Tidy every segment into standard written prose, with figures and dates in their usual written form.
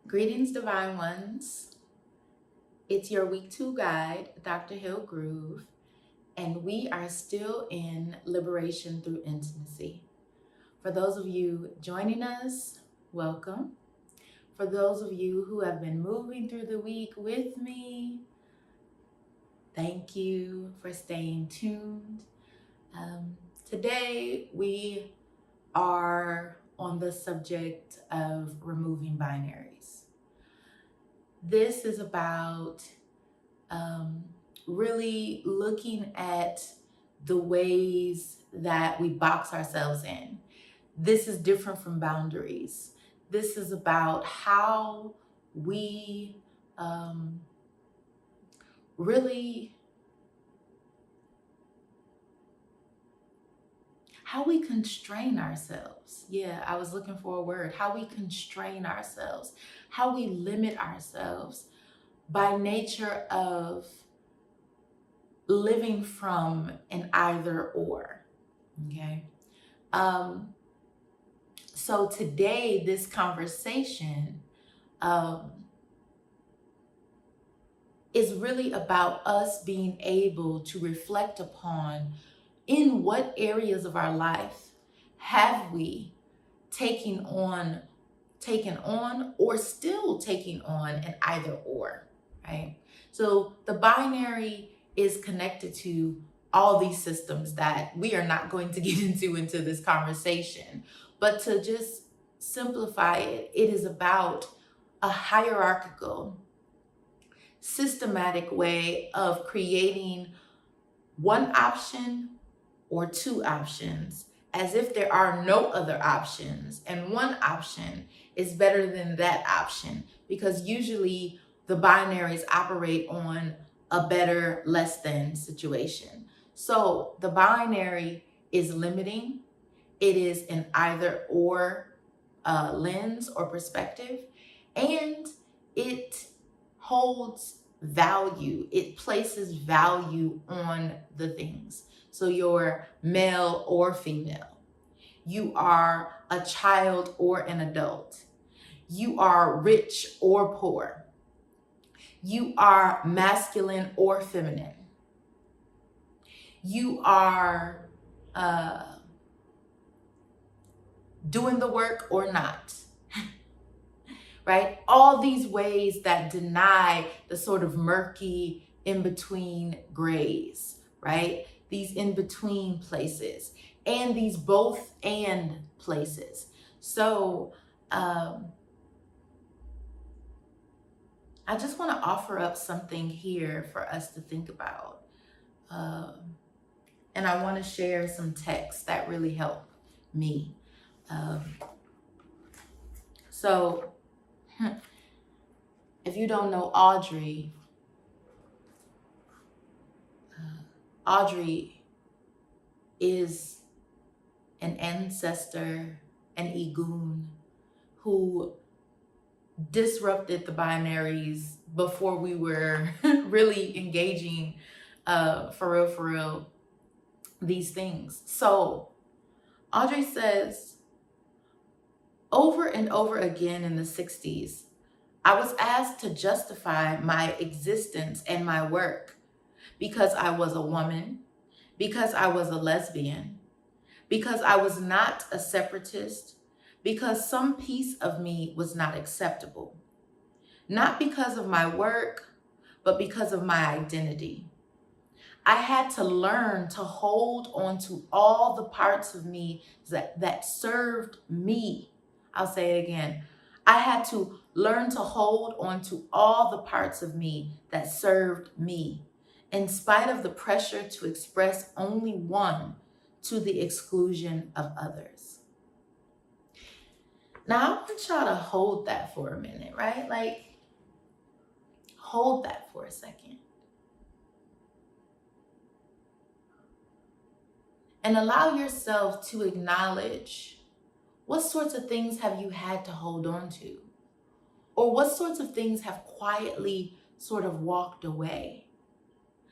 Greetings, Divine Ones. It's your week 2 guide, Dr. Hill Groove, and we are still in Liberation Through Intimacy. For those of you joining us, welcome. For those of you who have been moving through the week with me, thank you for staying tuned. Today we are on the subject of removing binaries. This is about really looking at the ways that we box ourselves in. This is different from boundaries. This is about how we how we constrain ourselves. Yeah, I was looking for a word. How we constrain ourselves, how we limit ourselves by nature of living from an either or. Okay. So today, this conversation is really about us being able to reflect upon in what areas of our life have we taken on or still taking on an either or, right? So the binary is connected to all these systems that we are not going to get into this conversation. But to just simplify it, it is about a hierarchical, systematic way of creating one option or two options, as if there are no other options, and one option is better than that option, because usually the binaries operate on a better, less than situation. So the binary is limiting. It is an either or lens or perspective, and it holds value. It places value on the things. So you're male or female. You are a child or an adult. You are rich or poor. You are masculine or feminine. You are doing the work or not. Right? All these ways that deny the sort of murky in-between grays, right? These in-between places and these both and places. So I just want to offer up something here for us to think about. And I want to share some texts that really help me. So if you don't know Audrey, Audrey is an ancestor, an Egun, who disrupted the binaries before we were really engaging for real, these things. So Audrey says, over and over again in the 60s, I was asked to justify my existence and my work because I was a woman, because I was a lesbian, because I was not a separatist, because some piece of me was not acceptable. Not because of my work, but because of my identity. I had to learn to hold on to all the parts of me that served me. I'll say it again. I had to learn to hold on to all the parts of me that served me, in spite of the pressure to express only one to the exclusion of others. Now, I want y'all to hold that for a minute, right? Like, hold that for a second. And allow yourself to acknowledge, what sorts of things have you had to hold on to? Or what sorts of things have quietly sort of walked away?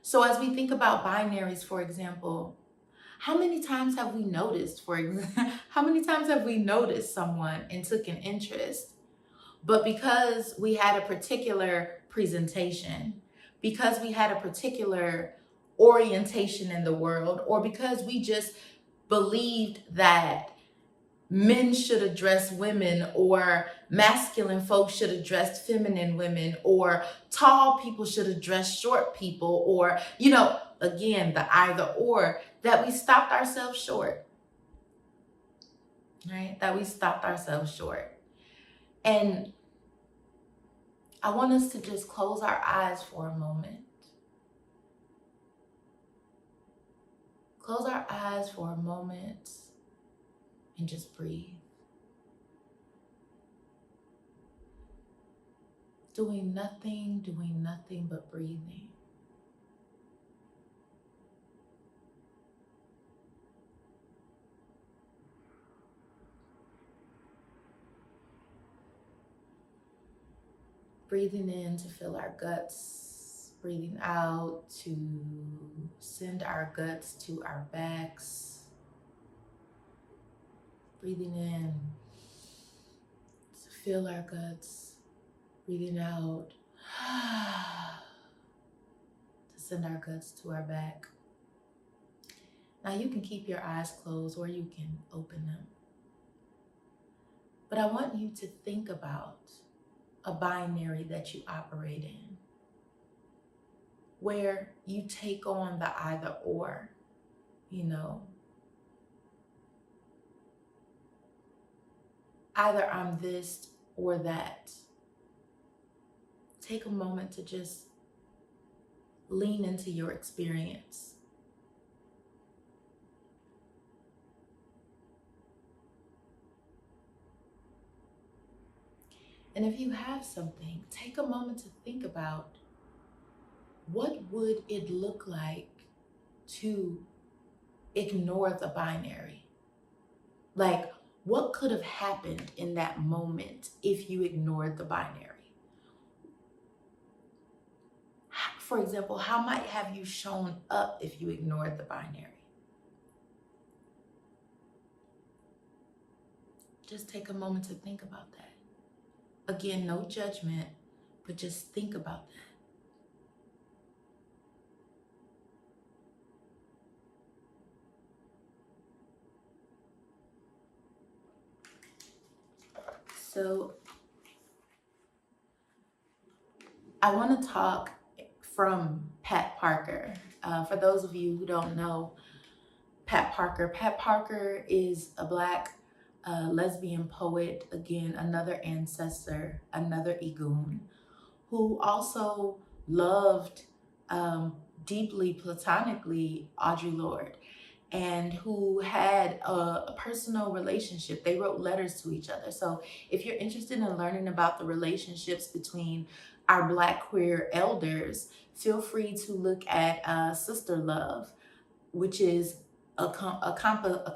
So as we think about binaries, for example, how many times have we noticed, how many times have we noticed someone and took an interest, But because we had a particular presentation, because we had a particular orientation in the world, or because we just believed that men should address women, or masculine folks should address feminine women, or tall people should address short people, or, again, the either or, that we stopped ourselves short, right? That we stopped ourselves short. And I want us to just close our eyes for a moment. Close our eyes for a moment and just breathe. Doing nothing but breathing. Breathing in to fill our guts, breathing out to send our guts to our backs. Breathing in to fill our guts, breathing out to send our guts to our back. Now you can keep your eyes closed or you can open them. But I want you to think about a binary that you operate in, where you take on the either or, either I'm this or that. Take a moment to just lean into your experience. And if you have something, take a moment to think about, what would it look like to ignore the binary? Like, what could have happened in that moment if you ignored the binary? For example, how might have you shown up if you ignored the binary? Just take a moment to think about that. Again, no judgment, but just think about that. So I want to talk from Pat Parker. For those of you who don't know Pat Parker is a Black lesbian poet, again, another ancestor, another Igun, who also loved deeply, platonically, Audre Lorde, and who had a personal relationship. They wrote letters to each other. So if you're interested in learning about the relationships between our Black queer elders, feel free to look at Sister Love, which is a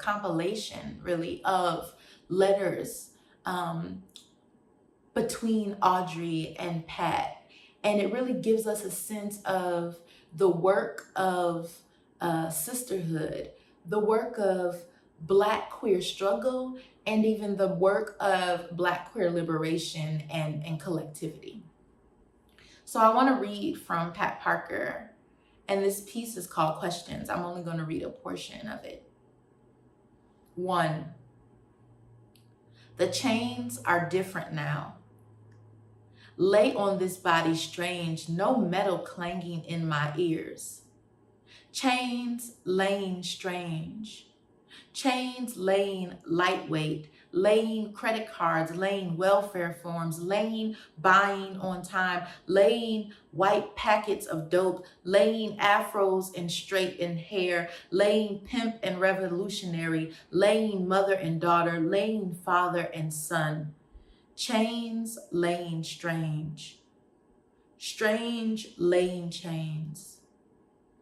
compilation, really, of letters between Audre and Pat. And it really gives us a sense of the work of sisterhood, the work of Black queer struggle, and even the work of Black queer liberation and collectivity. So I want to read from Pat Parker, and this piece is called Questions. I'm only going to read a portion of it. 1. The chains are different now. Lay on this body strange, no metal clanging in my ears. Chains laying strange. Chains laying lightweight, laying credit cards, laying welfare forms, laying buying on time, laying white packets of dope, laying afros and straightened hair, laying pimp and revolutionary, laying mother and daughter, laying father and son. Chains laying strange. Strange laying chains.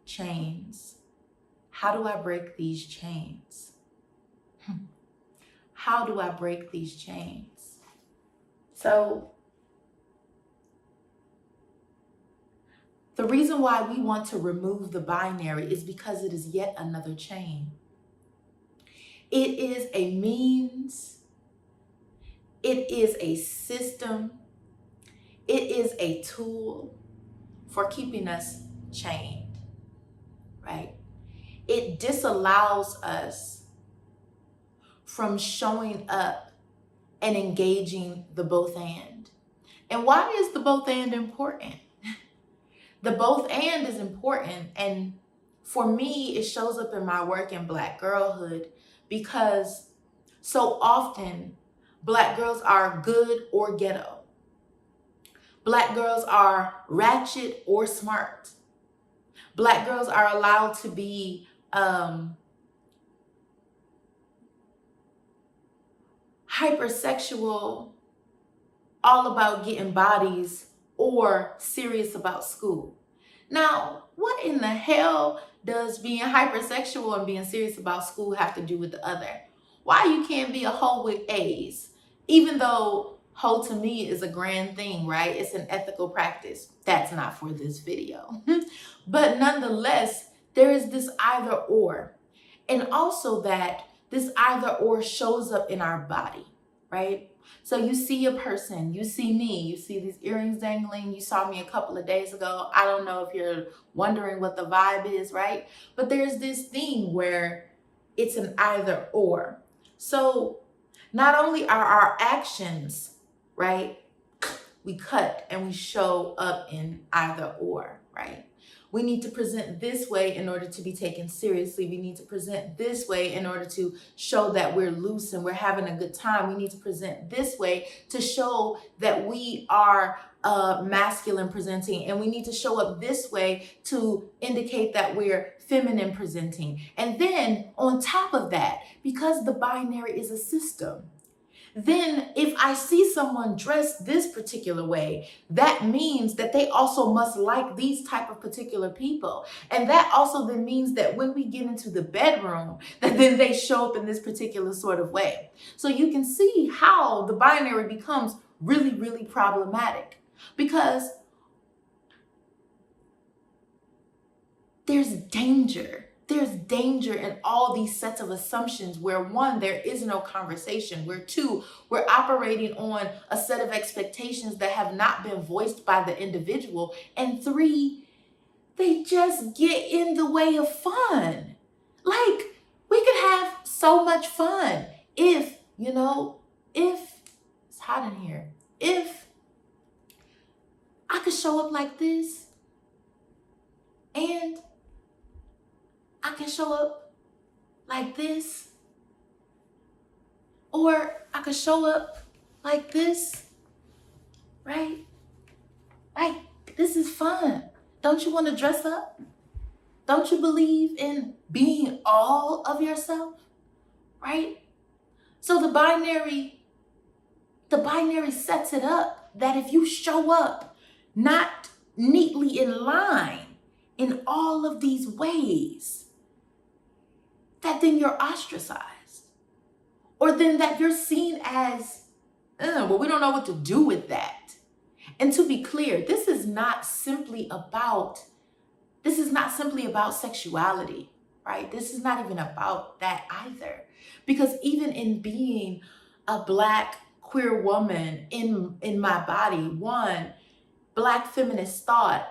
Chains. How do I break these chains? How do I break these chains? So the reason why we want to remove the binary is because it is yet another chain. It is a means, it is a system, it is a tool for keeping us chained, right? It disallows us from showing up and engaging the both and. And why is the both and important? The both and is important. And for me, it shows up in my work in Black girlhood because so often Black girls are good or ghetto. Black girls are ratchet or smart. Black girls are allowed to be hypersexual, all about getting bodies, or serious about school. Now, what in the hell does being hypersexual and being serious about school have to do with the other? Why you can't be a hoe with A's? Even though hoe to me is a grand thing, right? It's an ethical practice. That's not for this video. But nonetheless, there is this either or. And also that this either or shows up in our body, right? So you see a person, you see me, you see these earrings dangling, you saw me a couple of days ago. I don't know if you're wondering what the vibe is, right? But there's this thing where it's an either or. So not only are our actions, right, we cut and we show up in either or, right? We need to present this way in order to be taken seriously. We need to present this way in order to show that we're loose and we're having a good time. We need to present this way to show that we are masculine presenting. And we need to show up this way to indicate that we're feminine presenting. And then on top of that, because the binary is a system, then if I see someone dressed this particular way, that means that they also must like these type of particular people. And that also then means that when we get into the bedroom, that then they show up in this particular sort of way. So you can see how the binary becomes really, really problematic, because there's danger. There's danger in all these sets of assumptions where one, there is no conversation, where two, we're operating on a set of expectations that have not been voiced by the individual, and three, they just get in the way of fun. Like, we could have so much fun if, if it's hot in here, if I could show up like this and I can show up like this, or I could show up like this, right? Like, this is fun. Don't you want to dress up? Don't you believe in being all of yourself, right? So the binary sets it up that if you show up not neatly in line in all of these ways, that then you're ostracized, or then that you're seen as, well, we don't know what to do with that. And to be clear, this is not simply about sexuality, right? This is not even about that either. Because even in being a Black queer woman in my body, one, Black feminist thought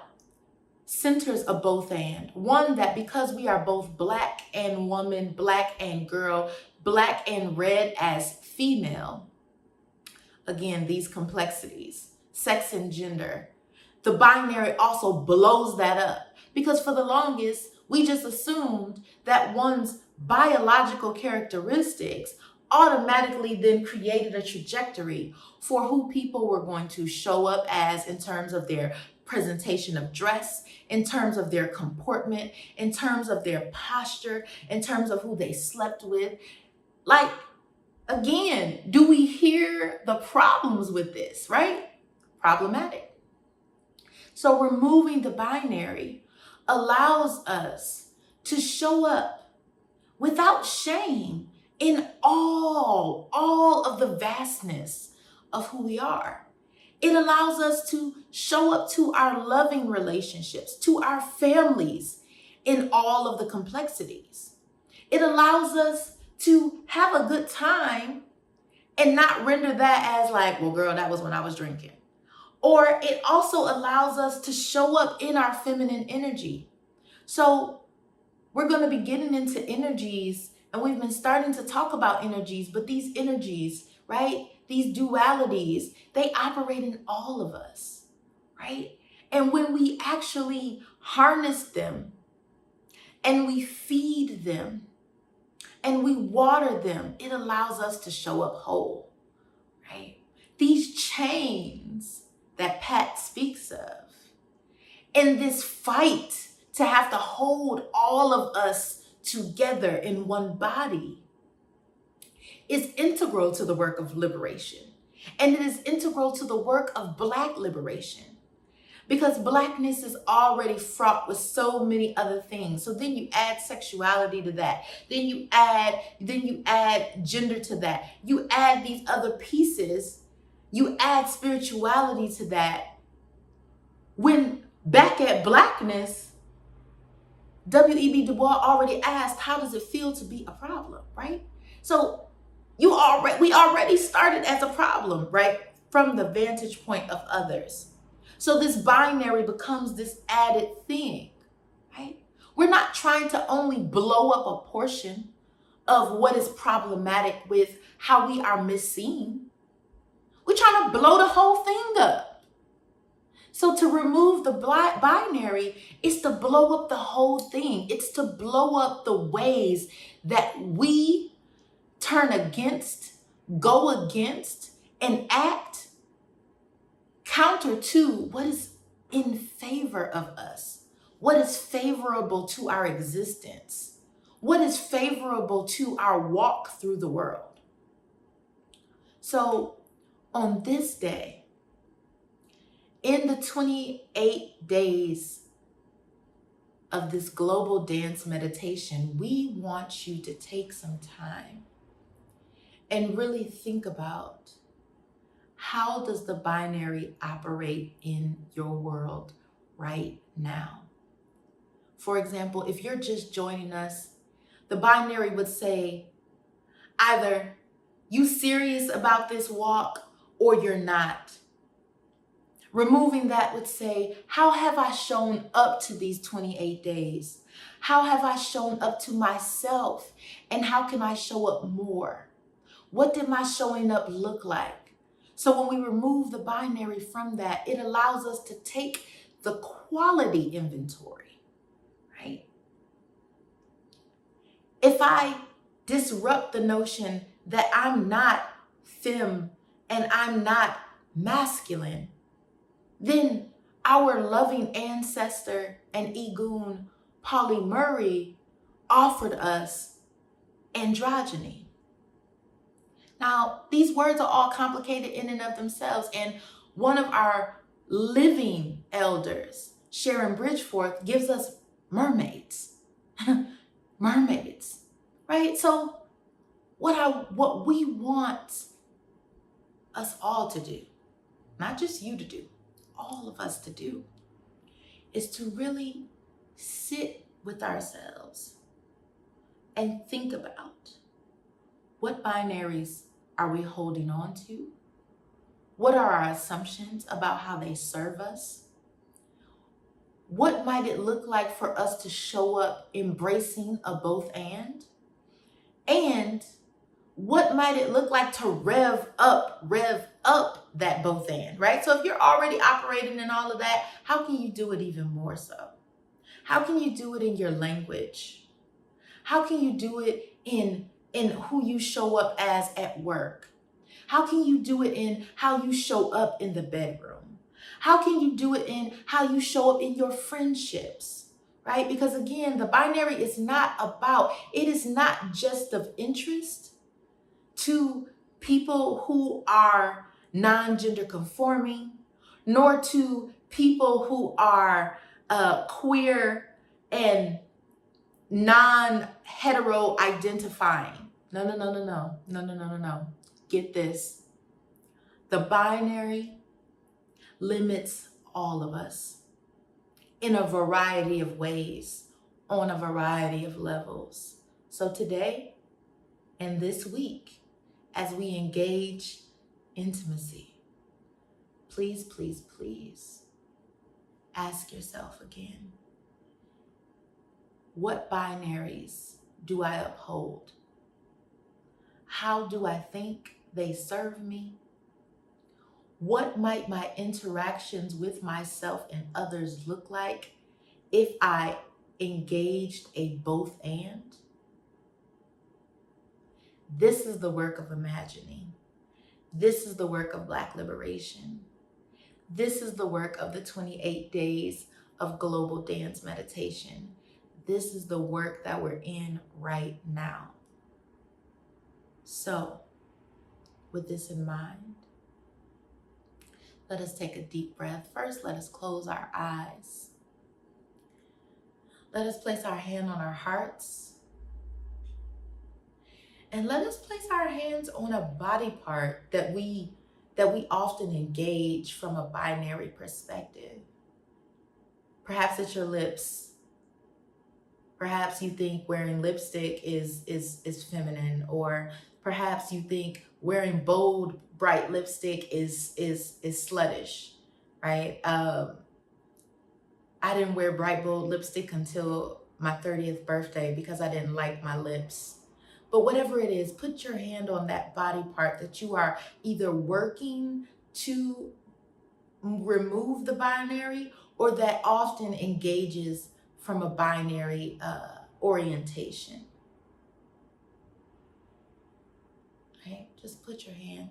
centers a both and. One, that because we are both Black and woman, Black and girl, Black and red as female, again, these complexities, sex and gender, the binary also blows that up. Because for the longest, we just assumed that one's biological characteristics automatically then created a trajectory for who people were going to show up as in terms of their presentation of dress, in terms of their comportment, in terms of their posture, in terms of who they slept with. Like, again, do we hear the problems with this, right? Problematic. So removing the binary allows us to show up without shame in all of the vastness of who we are. It allows us to show up to our loving relationships, to our families in all of the complexities. It allows us to have a good time and not render that as like, well, girl, that was when I was drinking. or it also allows us to show up in our feminine energy. So we're going to be getting into energies, and we've been starting to talk about energies, but these energies, right? These dualities, they operate in all of us, right? And when we actually harness them and we feed them and we water them, it allows us to show up whole, right? These chains that Pat speaks of, in this fight to have to hold all of us together in one body, is integral to the work of liberation. And it is integral to the work of Black liberation, because Blackness is already fraught with so many other things. So then you add sexuality to that. Then you add gender to that. You add these other pieces. You add spirituality to that. When back at Blackness, W.E.B. Du Bois already asked, how does it feel to be a problem, right? So we already started as a problem, right? From the vantage point of others. So this binary becomes this added thing, right? We're not trying to only blow up a portion of what is problematic with how we are misseen. We're trying to blow the whole thing up. So to remove the binary is to blow up the whole thing. It's to blow up the ways that we turn against, go against, and act counter to what is in favor of us, what is favorable to our existence, what is favorable to our walk through the world. So on this day, in the 28 days of this global dance meditation, we want you to take some time and really think about, how does the binary operate in your world right now? For example, if you're just joining us, the binary would say, either you serious about this walk or you're not. Removing that would say, how have I shown up to these 28 days? How have I shown up to myself? And how can I show up more? What did my showing up look like? So when we remove the binary from that, it allows us to take the quality inventory, right? If I disrupt the notion that I'm not femme and I'm not masculine, then our loving ancestor and Egun Polly Murray offered us androgyny. Now, these words are all complicated in and of themselves, and one of our living elders, Sharon Bridgeforth, gives us mermaids. Mermaids, right? So what we want us all to do, not just you to do, all of us to do, is to really sit with ourselves and think about, what binaries are we holding on to? What are our assumptions about how they serve us? What might it look like for us to show up embracing a both and? And what might it look like to rev up that both and, right? So if you're already operating in all of that, how can you do it even more so? How can you do it in your language? How can you do it in who you show up as at work? How can you do it in how you show up in the bedroom? How can you do it in how you show up in your friendships, right? Because again, the binary is not just of interest to people who are non-gender conforming, nor to people who are queer and non-hetero identifying. No. Get this. The binary limits all of us in a variety of ways, on a variety of levels. So today and this week, as we engage intimacy, please, please, please ask yourself again, what binaries do I uphold? How do I think they serve me? What might my interactions with myself and others look like if I engaged a both and? This is the work of imagining. This is the work of Black liberation. This is the work of the 28 days of global dance meditation. This is the work that we're in right now. So, with this in mind, let us take a deep breath. First, let us close our eyes. Let us place our hand on our hearts. And let us place our hands on a body part that we often engage from a binary perspective. Perhaps it's your lips. Perhaps you think wearing lipstick is feminine, or perhaps you think wearing bold, bright lipstick is sluttish, right? I didn't wear bright, bold lipstick until my 30th birthday because I didn't like my lips. But whatever it is, put your hand on that body part that you are either working to remove the binary or that often engages from a binary orientation. Right? Just put your hand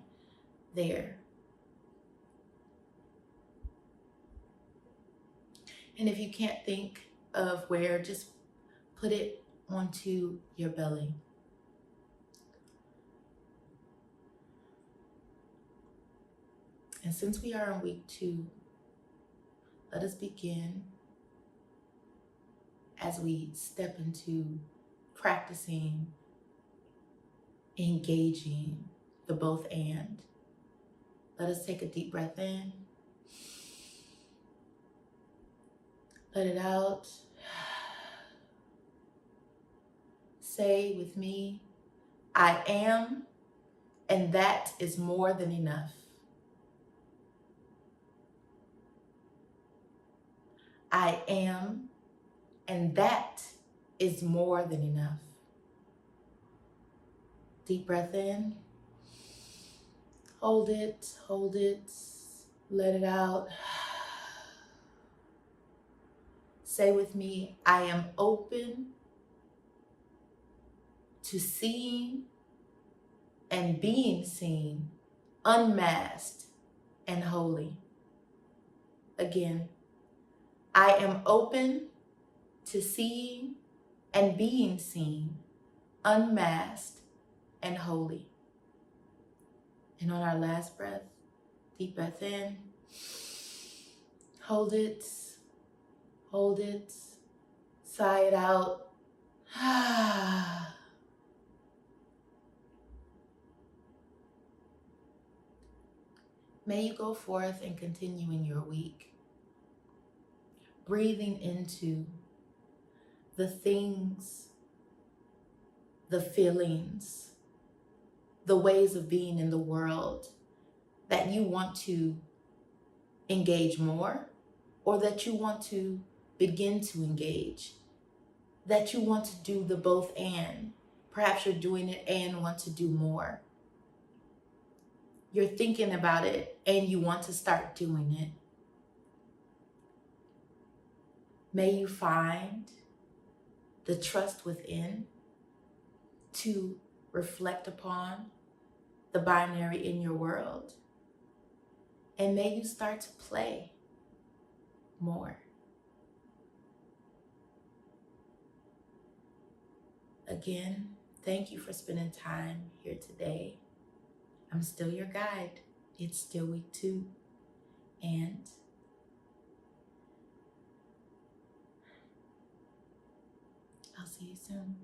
there. And if you can't think of where, just put it onto your belly. And since we are in week 2, let us begin as we step into practicing, engaging the both and. Let us take a deep breath in. Let it out. Say with me, I am, and that is more than enough. I am, and that is more than enough. Deep breath in. Hold it, let it out. Say with me, I am open to seeing and being seen, unmasked and holy. Again, I am open to seeing and being seen, unmasked and holy. And on our last breath, deep breath in, hold it, sigh it out. May you go forth and continue in your week, breathing into the things, the feelings, the ways of being in the world that you want to engage more, or that you want to begin to engage, that you want to do the both and. Perhaps you're doing it and want to do more. You're thinking about it and you want to start doing it. May you find the trust within to reflect upon the binary in your world. And may you start to play more. Again, thank you for spending time here today. I'm still your guide. It's still week 2. And I'll see you soon.